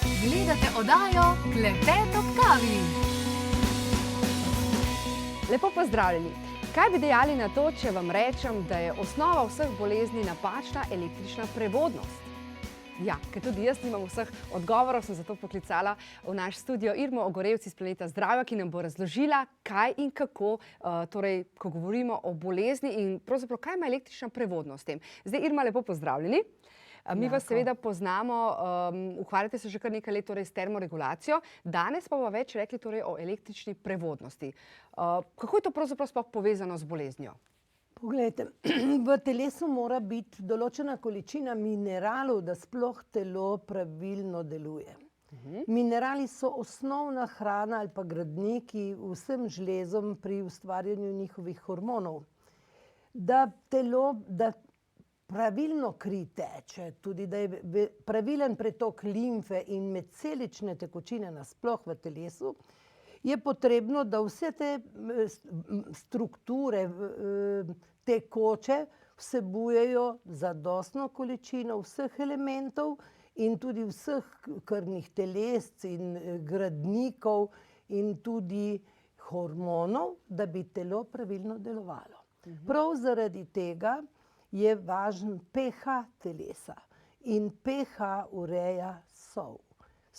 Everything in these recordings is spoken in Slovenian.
Gledate oddajo Klepet ob kavi. Lepo pozdravljeni. Kaj bi dejali na to, če vam rečem, da je osnova vseh bolezni napačna električna prevodnost? Ja, ker tudi jaz nimam vseh odgovorov, sem zato poklicala v naš studio Irmo Ogorevc iz Planeta Zdravja, ki nam bo razložila, kaj in kako, torej, ko govorimo o bolezni in pravzaprav, kaj ima električna prevodnost s tem. Zdaj, Irma, lepo pozdravljeni. Mi vas seveda poznamo, ukvarjate se že kar nekaj let torej s termoregulacijo, danes pa bomo več rekli torej o električni prevodnosti. Kako je to pravzaprav sploh povezano z boleznijo? Poglejte, v telesu mora biti določena količina mineralov, da sploh telo pravilno deluje. Minerali so osnovna hrana ali pa gradniki vsem žlezom pri ustvarjanju njihovih hormonov. Da telo, da pravilno kri teče, tudi da je pravilen pretok limfe in medcelične tekočine nasploh v telesu, je potrebno, da vse te strukture tekoče vsebujejo zadostno količino vseh elementov in tudi vseh krvnih telesc in gradnikov in tudi hormonov, da bi telo pravilno delovalo. Prav zaradi tega je važen pH telesa in pH ureja sol.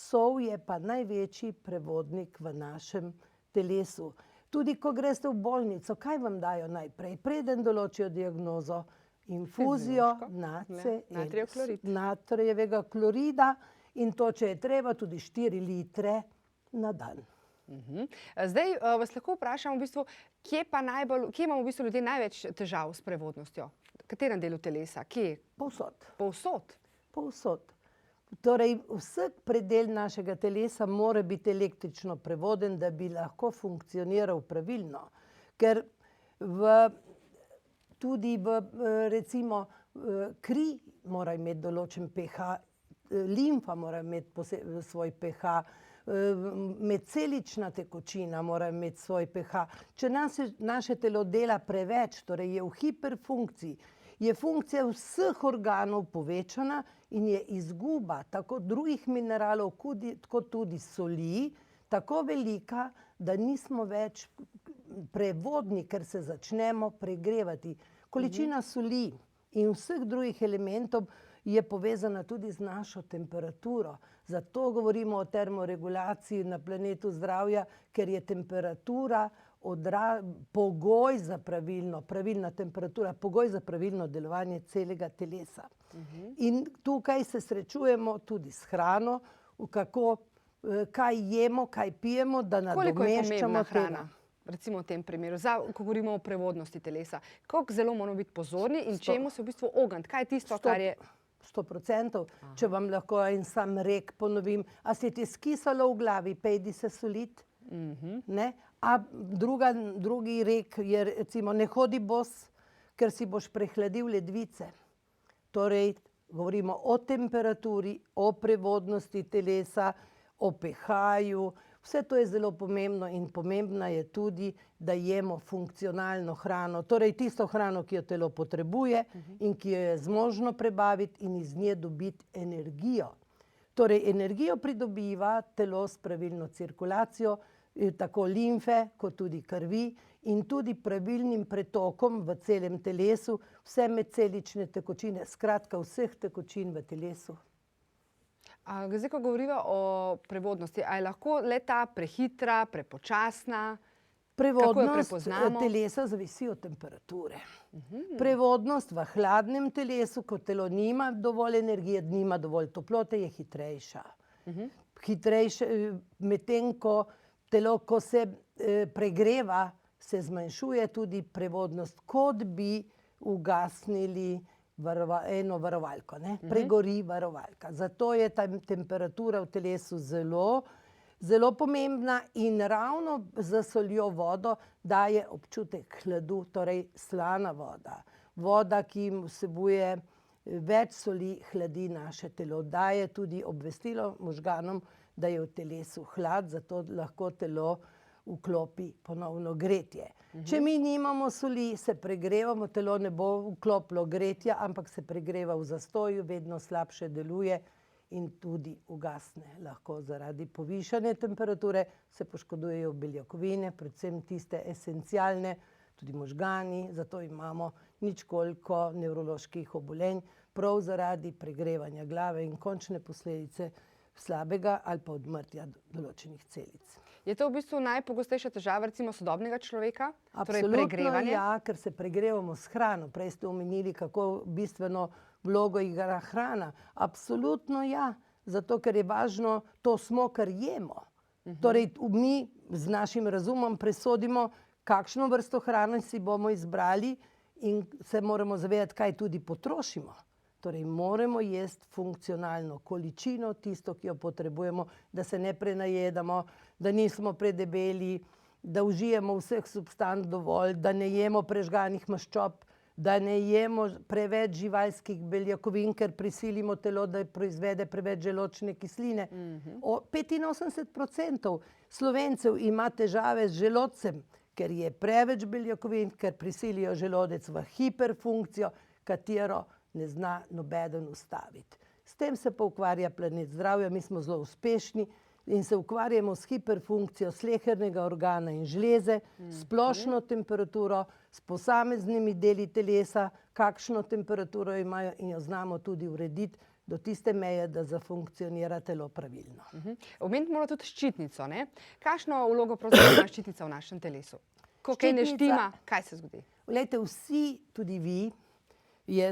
Sol je pa največji prevodnik v našem telesu. Tudi ko greste v bolnico, kaj vam dajo najprej? Preden določijo diagnozo, infuzijo natrijevega klorida in to, če je treba, tudi 4 litre na dan. Zdaj vas lahko vprašam, v bistvu, kje imamo v bistvu ljudje največ težav s prevodnostjo? V katerem delu telesa? Kje? Povsod. Povsod? Povsod. Torej, vsak predel našega telesa mora biti električno prevoden, da bi lahko funkcioniral pravilno. Ker tudi recimo kri mora imeti določen pH, limfa mora imeti svoj pH, medcelična tekočina mora imeti svoj pH. Če naše telo dela preveč, torej je v hiperfunkciji, je funkcija vseh organov povečana in je izguba tako drugih mineralov kot tudi soli tako velika, da nismo več prevodni, ker se začnemo pregrevati. Količina soli in vseh drugih elementov je povezana tudi z našo temperaturo. Zato govorimo o termoregulaciji na Planetu Zdravja, ker je temperatura pogoj za pravilna temperatura, pogoj za pravilno delovanje celega telesa. In tukaj se srečujemo tudi s hrano, kaj jemo, kaj pijemo, da nadomeščamo Koliko je pomembna hrana? Recimo v tem primeru, ko govorimo o prevodnosti telesa. Kako zelo moramo biti pozorni in čemu se v bistvu ogniti? Kaj je tisto, kar je... 100%. Če vam lahko en sam rek ponovim, a se ti skisalo v glavi, pejdi se solit? A drugi rek je recimo, ne hodi bos, ker si boš prehladil ledvice. Torej, govorimo o temperaturi, o prevodnosti telesa, o pH-ju. Vse to je zelo pomembno in pomembna je tudi, da jemo funkcionalno hrano. Torej, tisto hrano, ki jo telo potrebuje in ki jo je zmožno prebaviti in iz nje dobiti energijo. Torej, energijo pridobiva telo s pravilno cirkulacijo, tako limfe kot tudi krvi in tudi pravilnim pretokom v celem telesu, vse medcelične tekočine, skratka vseh tekočin v telesu. Zdaj, ko govoriva o prevodnosti, a je lahko le-ta prehitra, prepočasna? Prevodnost telesa zavisi od temperature. Prevodnost v hladnem telesu, ko telo nima dovolj energije, nima dovolj toplote, je hitrejša. Medtem ko telo, ko se pregreva, se zmanjšuje tudi prevodnost, kot bi ugasnili eno varovalko. Pregori varovalka. Zato je ta temperatura v telesu zelo pomembna in ravno z soljo vodo daje občutek hladu, torej slana voda. Voda, ki vsebuje več soli, hladi naše telo. Daje tudi obvestilo možganom, da je v telesu hlad, zato lahko telo vklopi ponovno gretje. Če mi nimamo soli, se pregrevamo, telo ne bo vklopilo gretja, ampak se pregreva v zastoju, vedno slabše deluje in tudi ugasne. Lahko zaradi povišane temperature se poškodujejo beljakovine, predvsem tiste esencialne, tudi možgani, zato imamo ničkoliko nevroloških obolenj, prav zaradi pregrevanja glave in končne posledice slabega ali pa odmrtja določenih celic. Je to v bistvu najpogostejša težava recimo sodobnega človeka? Torej Absolutno pregrevanje? ja, ker se pregrevamo s hrano. Prej ste omenili, kako bistveno vlogo igra hrana. Absolutno ja, zato ker je važno, to smo, kar jemo. Torej mi z našim razumom presodimo, kakšno vrsto hrane si bomo izbrali in se moramo zavedati, kaj tudi potrošimo. Torej moramo jesti funkcionalno količino, tisto, ki jo potrebujemo, da se ne prenajedamo, da nismo predebeli, da užijemo vseh substanc dovolj, da ne jemo prežganih maščob, da ne jemo preveč živalskih beljakovin, ker prisilimo telo, da proizvede preveč želodčne kisline. 85% Slovencev ima težave z želodcem, ker je preveč beljakovin, ker prisilijo želodec v hiperfunkcijo, katero ne zna nobeden ustaviti. S tem se pa ukvarja Planet zdravja, mi smo zelo uspešni in se ukvarjamo s hiperfunkcijo slehernega organa in žleze, splošno temperaturo, s posameznimi deli telesa, kakšno temperaturo imajo in jo znamo tudi urediti do tiste meje, da zafunkcionira telo pravilno. Omeniti moramo tudi ščitnico, ne? Kakšno vlogo pravzaprav ima ščitnica v našem telesu? Ko kaj ne štima, kaj se zgodi? Glejte, vsi, tudi vi,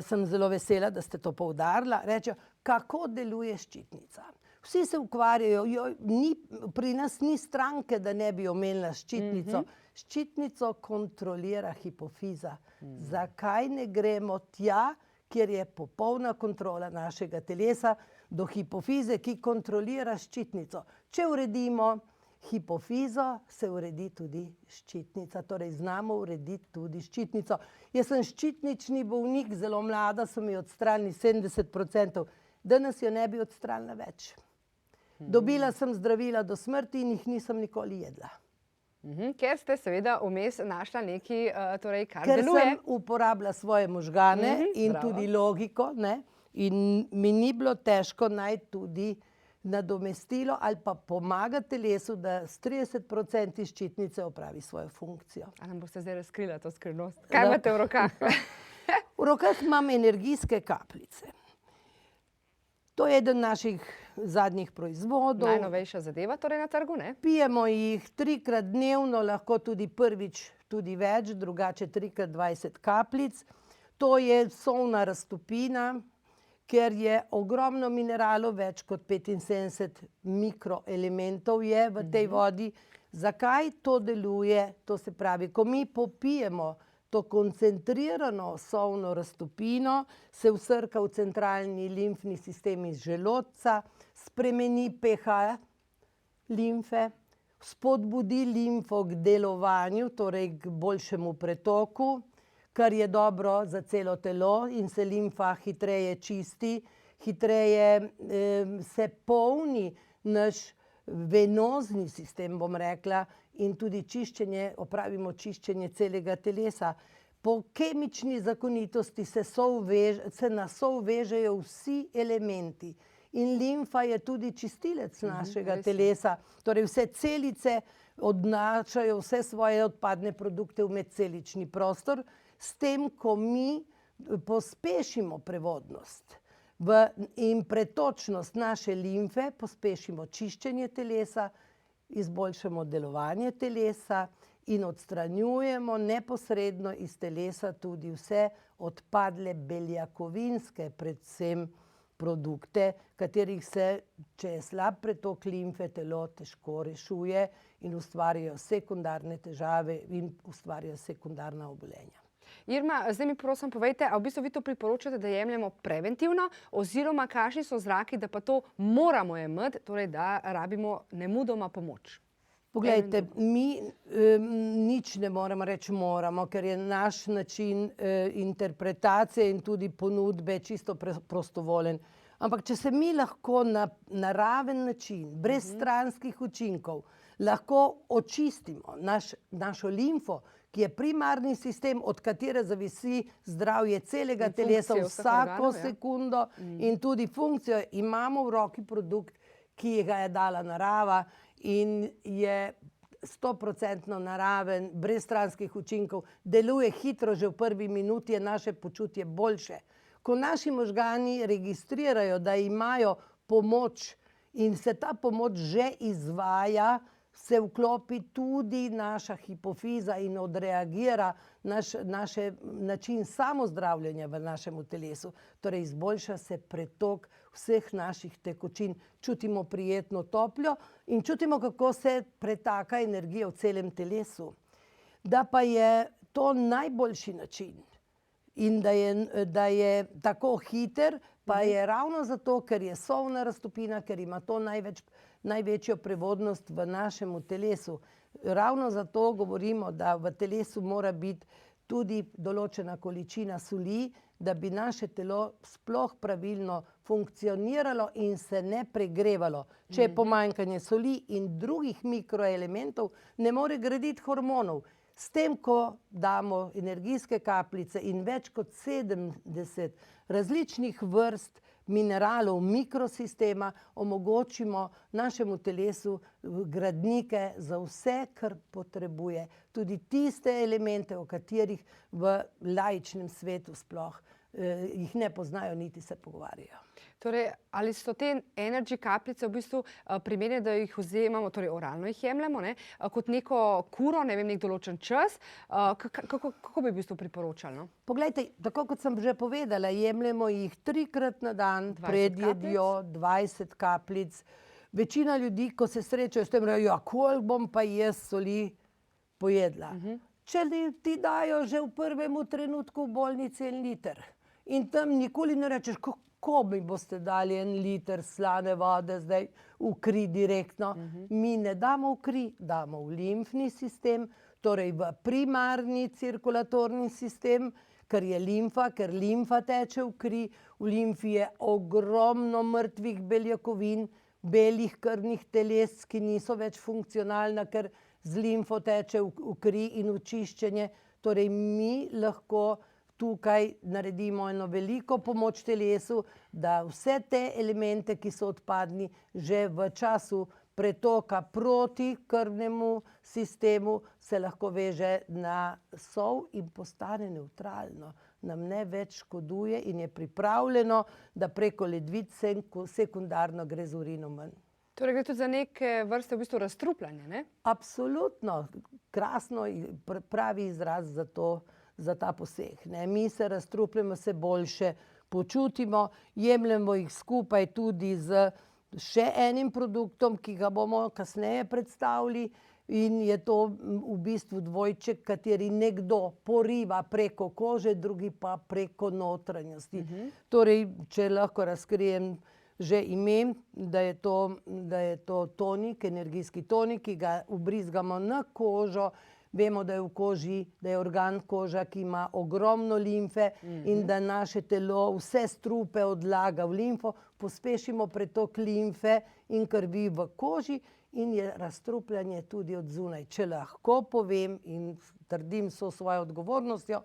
sem zelo vesela, da ste to poudarila, rečejo, kako deluje ščitnica. Vsi se ukvarjajo, pri nas ni stranke, da ne bi omenila ščitnico. Ščitnico kontrolira hipofiza. Zakaj ne gremo tja, kjer je popolna kontrola našega telesa, do hipofize, ki kontrolira ščitnico? Če uredimo hipofizo, se uredi tudi ščitnica, torej znamo urediti tudi ščitnico. Jaz sem ščitnični bolnik, zelo mlada, so mi odstranili 70%, danes jo ne bi odstranila več. Dobila sem zdravila do smrti in jih nisem nikoli jedla. Ker ste seveda vmes našla nekaj, torej, kar Ker deluje. sem uporabila svoje možgane in tudi logiko, ne, in mi ni bilo težko najti tudi nadomestilo ali pa pomaga telesu, da s 30% ščitnice opravi svojo funkcijo. A nam boste zdaj razkrila to skrivnost? Kaj imate v rokah? V rokah imam energijske kapljice. To je eden naših zadnjih proizvodov. Najnovejša zadeva torej na trgu, ne? Pijemo jih 3-krat dnevno, lahko tudi prvič tudi več, drugače 3x20 kapljic. To je solna raztopina, ker je ogromno mineralov, več kot 75 mikroelementov je v tej vodi. Zakaj to deluje? To se pravi, ko mi popijemo to koncentrirano solno raztopino, se vsrka v centralni limfni sistem iz želodca, spremeni pH limfe, spodbudi limfo k delovanju, torej k boljšemu pretoku, kar je dobro za celo telo in se limfa hitreje čisti, hitreje se polni naš venozni sistem, bom rekla, in tudi čiščenje, opravimo čiščenje celega telesa. Po kemični zakonitosti se na sol vežejo vsi elementi in limfa je tudi čistilec našega telesa. Torej vse celice odnašajo vse svoje odpadne produkte v medcelični prostor, s tem, ko mi pospešimo prevodnost in pretočnost naše limfe, pospešimo čiščenje telesa, izboljšamo delovanje telesa in odstranjujemo neposredno iz telesa tudi vse odpadle beljakovinske, predvsem produkte, katerih se, če je slab pretok limfe, telo težko rešuje in ustvarjajo sekundarne težave in ustvarjajo sekundarna obolenja. Irma, zdaj mi prosim povejte, a v bistvu vi to priporočate, da jemljemo preventivno, oziroma kakšni so zraki, da pa to moramo jemati, torej da rabimo nemudoma pomoč? Poglejte, mi nič ne moremo reči moramo, ker je naš način interpretacije in tudi ponudbe čisto prostovoljen. Ampak če se mi lahko na naraven način, brez stranskih učinkov, lahko očistimo našo limfo, ki je primarni sistem, od katere zavisi zdravje celega In telesa funkcije vseh vsako organov, ja. sekundo in tudi funkcijo. Imamo v roki produkt, ki ga je dala narava in je 100% naraven, brez stranskih učinkov, deluje hitro, že v prvi minuti je naše počutje boljše. Ko naši možgani registrirajo, da imajo pomoč in se ta pomoč že izvaja, se vklopi tudi naša hipofiza in odreagira naš način samozdravljenja v našem telesu. Torej izboljša se pretok vseh naših tekočin. Čutimo prijetno topljo in čutimo, kako se pretaka energija v celem telesu. Da pa je to najboljši način in da je tako hiter, pa je ravno zato, ker je solna raztopina, ker ima to največjo prevodnost v našem telesu. Ravno zato govorimo, da v telesu mora biti tudi določena količina soli, da bi naše telo sploh pravilno funkcioniralo in se ne pregrevalo. Če je pomanjkanje soli in drugih mikroelementov, ne more graditi hormonov. S tem, ko damo energijske kapljice in več kot 70 različnih vrst mineralov mikrosistema, omogočimo našemu telesu gradnike za vse, kar potrebuje. Tudi tiste elemente, o katerih v laičnem svetu sploh jih ne poznajo, niti se pogovarjajo. Torej, ali so te energy kapljice v bistvu primerne, da jih vzemamo, torej oralno jih jemljemo, kot neko kuro, ne vem, nek določen čas? Kako bi v bistvu priporočali? No? Poglejte, tako kot sem že povedala, jemljemo jih 3-krat na dan, pred jedjo, 20 kapljic. Večina ljudi, ko se srečajo s tem, rejo, ja, koliko bom pa jaz soli pojedla. Če ti dajo že v prvem trenutku v bolnici 1 liter in tam nikoli ne rečeš, kako mi boste dali 1 liter slane vode zdaj v kri direktno. Mi ne damo v kri, damo v limfni sistem, torej v primarni cirkulatorni sistem, ker je limfa, ker limfa teče v kri. V limfi je ogromno mrtvih beljakovin, belih krvnih teles, ki niso več funkcionalna, ker z limfo teče v kri in v čiščenje. Torej mi lahko tukaj naredimo eno veliko pomoč telesu, da vse te elemente, ki so odpadni, že v času pretoka proti krvnemu sistemu se lahko veže na sol in postane nevtralno. Nam ne več škoduje in je pripravljeno, da preko ledvic sekundarno gre z urinom ven. Torej gre tudi za neke vrste v bistvu razstrupljanja, ne? Absolutno. Krasno, pravi izraz za ta poseg. Mi se razstrupljamo, se boljše počutimo, jemljemo jih skupaj tudi z še enim produktom, ki ga bomo kasneje predstavili, in je to v bistvu dvojček, kateri nekdo poriva preko kože, drugi pa preko notranjosti. Torej, če lahko razkrijem že ime, da je to tonik, energijski tonik, ki ga vbrizgamo na kožo. Vemo, da je v koži, da je organ koža, ki ima ogromno limfe in da naše telo vse strupe odlaga v limfo, pospešimo pretok limfe in krvi v koži in je razstrupljanje tudi od zunaj. Če lahko povem in trdim so svojo odgovornostjo,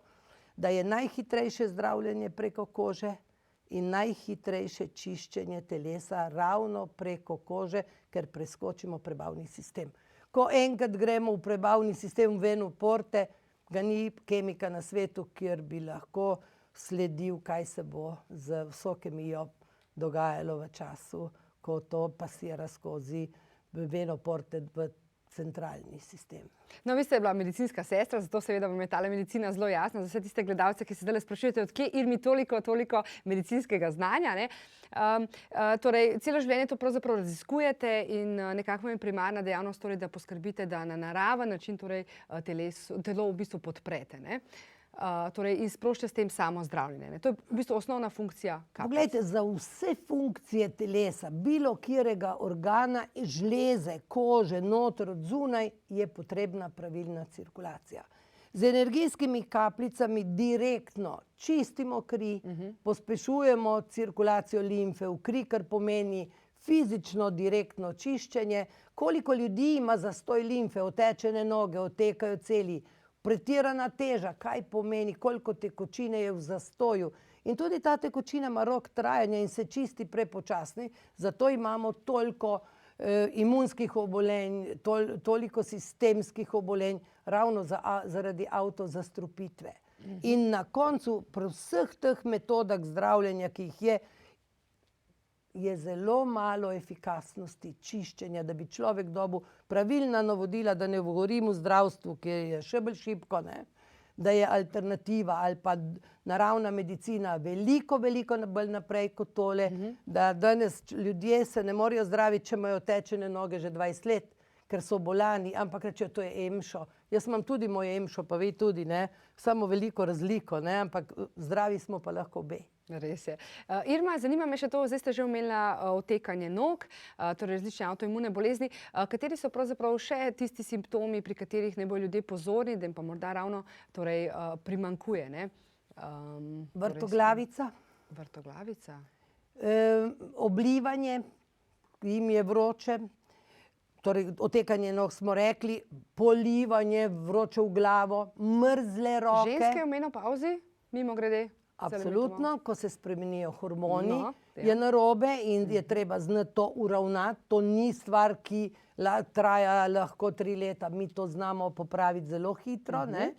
da je najhitrejše zdravljenje preko kože in najhitrejše čiščenje telesa ravno preko kože, ker preskočimo prebavni sistem. Ko enkrat gremo v prebavni sistem ven v porte, ga ni kemika na svetu, kjer bi lahko sledil, kaj se bo z vso kemijo dogajalo v času, ko to pasira skozi venoporte v centralni sistem. No, vi ste bila medicinska sestra, zato seveda vam je tale medicina zelo jasna za vse tiste gledalce, ki se zdaj sprašujete, odkje Irmi toliko medicinskega znanja. Torej, celo življenje to pravzaprav raziskujete in nekako vam je primarna dejavnost, torej, da poskrbite, da na naraven način telo v bistvu podprete. In sprošča s tem samo zdravljenje. To je v bistvu osnovna funkcija kapljic. Poglejte, za vse funkcije telesa, bilo katerega organa, žleze, kože, noter, od zunaj, je potrebna pravilna cirkulacija. Z energijskimi kapljicami direktno čistimo kri, pospešujemo cirkulacijo limfe v kri, kar pomeni fizično direktno čiščenje. Koliko ljudi ima zastoj limfe, otečene noge, otekajo celi? pretirana teža, kaj pomeni, koliko tekočine je v zastoju. In tudi ta tekočina ima rok trajanja in se čisti prepočasni, zato imamo toliko imunskih obolenj, toliko sistemskih obolenj, ravno zaradi avtozastrupitve. In na koncu pri vseh teh metodah zdravljenja, ki jih je zelo malo efikasnosti čiščenja, da bi človek dobil pravilna navodila, da ne govorim o zdravstvu, ki je še bolj šibko, ne? Da je alternativa ali pa naravna medicina veliko bolj naprej kot tole, da danes ljudje se ne morejo zdraviti, če imajo tečene noge že 20 let, ker so bolani, ampak rečejo, to je emšo. Jaz imam tudi moj emšo, pa vi tudi, ne? Samo veliko razliko, ne? Ampak zdravi smo pa lahko obe. Res je. Irma, zanima me še to, zdaj ste že omenila otekanje nog, torej različne avtoimune bolezni. Kateri so pravzaprav še tisti simptomi, pri katerih naj bodo ljudje pozorni, da jim pa morda ravno primanjkuje, ne? Vrtoglavica. Vrtoglavica. Oblivanje, jim je vroče, torej otekanje nog smo rekli, polivanje, vroče v glavo, mrzle roke. Ženske v menopavzi, mimogrede? Absolutno, ko se spremenijo hormoni, je narobe in je treba znati to uravnati. To ni stvar, ki traja lahko 3 leta. Mi to znamo popraviti zelo hitro, ne?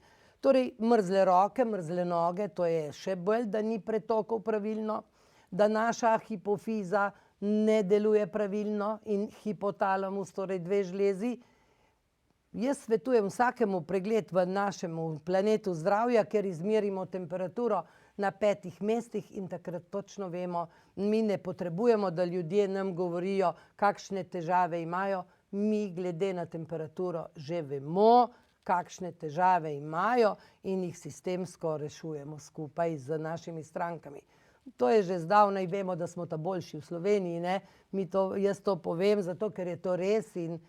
Torej, mrzle roke, mrzle noge, to je še bolj, da ni pretokov pravilno, da naša hipofiza ne deluje pravilno in hipotalamus, torej 2 žlezi. Jaz svetujem vsakemu pregled v našem planetu zdravja, ker izmerimo temperaturo na 5 mestih in takrat točno vemo, mi ne potrebujemo, da ljudje nam govorijo, kakšne težave imajo. Mi glede na temperaturo že vemo, kakšne težave imajo in jih sistemsko rešujemo skupaj z našimi strankami. To je že zdavnaj, vemo, da smo ta boljši v Sloveniji, ne? Jaz to povem, zato ker je to res in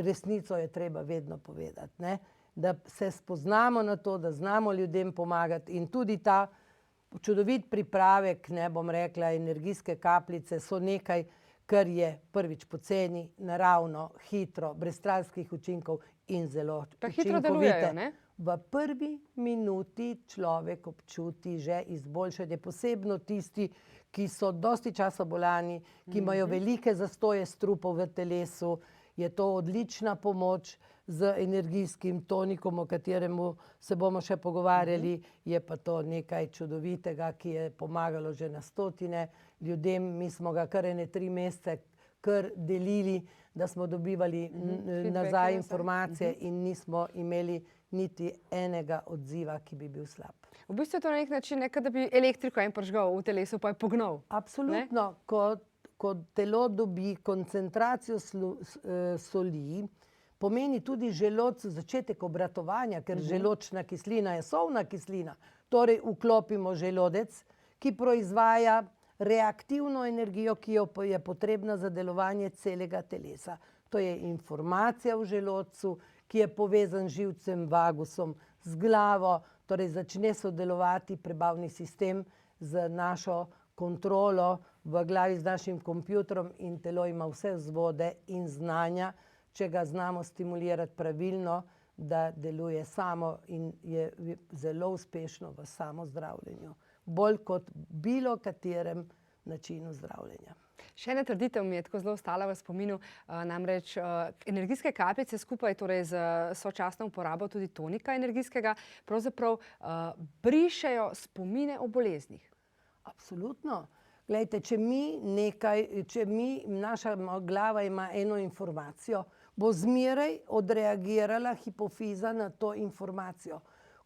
resnico je treba vedno povedati, ne? Da se spoznamo na to, da znamo ljudem pomagati in tudi ta čudovit pripravek, ne bom rekla, energijske kapljice so nekaj, kar je prvič poceni, naravno, hitro, brez stranskih učinkov in zelo učinkovite. Pa hitro delujejo, ne? V prvi minuti človek občuti že izboljšanje, posebno tisti, ki so dosti časa bolani, ki imajo velike zastoje strupov v telesu, je to odlična pomoč z energijskim tonikom, o kateremu se bomo še pogovarjali. Je pa to nekaj čudovitega, ki je pomagalo že na stotine ljudem. Mi smo ga kar 3 mesece kar delili, da smo dobivali nazaj informacije in nismo imeli niti enega odziva, ki bi bil slab. V bistvu je to na nek način, da bi elektriko en pržgal v telesu, pa je pognal. Absolutno. Ko telo dobi koncentracijo soli, pomeni tudi želodcu začetek obratovanja, ker želodčna kislina je solna kislina. Torej vklopimo želodec, ki proizvaja reaktivno energijo, ki je potrebna za delovanje celega telesa. To je informacija v želodcu, ki je povezan z živcem vagusom, z glavo, torej začne sodelovati prebavni sistem z našo kontrolo v glavi, z našim kompjuterom in telo ima vse vzvode in znanja, če ga znamo stimulirati pravilno, da deluje samo in je zelo uspešno v samozdravljenju. Bolj kot bilo katerem načinu zdravljenja. Še ena trditev mi je tako zelo ostala v spominu, namreč energijske kapljice skupaj torej z sočasno uporabo tudi tonika energijskega pravzaprav brišejo spomine o boleznih. Absolutno. Glejte, naša glava ima eno informacijo, bo zmeraj odreagirala hipofiza na to informacijo.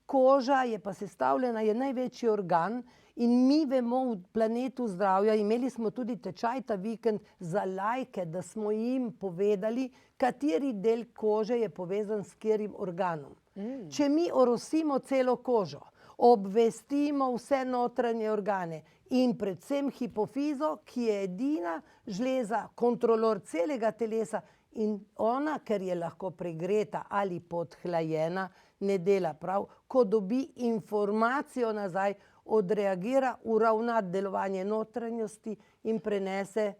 Koža je pa sestavljena, je največji organ in mi vemo v planetu zdravja, imeli smo tudi tečaj ta vikend za lajke, da smo jim povedali, kateri del kože je povezan s katerim organom. Če mi orosimo celo kožo, obvestimo vse notranje organe in predvsem hipofizo, ki je edina žleza, kontrolor celega telesa in ona, ker je lahko pregreta ali podhlajena, ne dela prav, ko dobi informacijo nazaj, odreagira, uravna delovanje notranjosti in prenese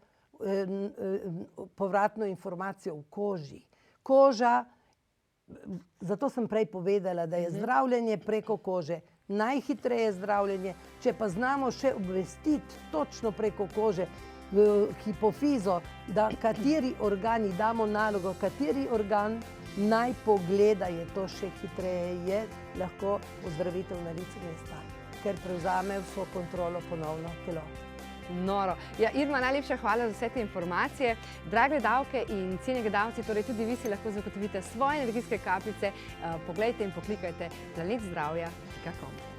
povratno informacijo v koži. Koža Zato sem prej povedala, da je zdravljenje preko kože najhitreje zdravljenje. Če pa znamo še obvestiti točno preko kože v hipofizo, da kateri organi damo nalogo, kateri organ naj pogleda, je to še hitreje, je lahko ozdravitev na licu mesta, ker prevzame vso kontrolo ponovno telo. Noro. Ja, Irma, najlepša hvala za vse te informacije. Drage gledalke in cenjeni gledalci, torej tudi vi si lahko zagotovite svoje energijske kapljice. Poglejte in poklikajte planetzdravja.com.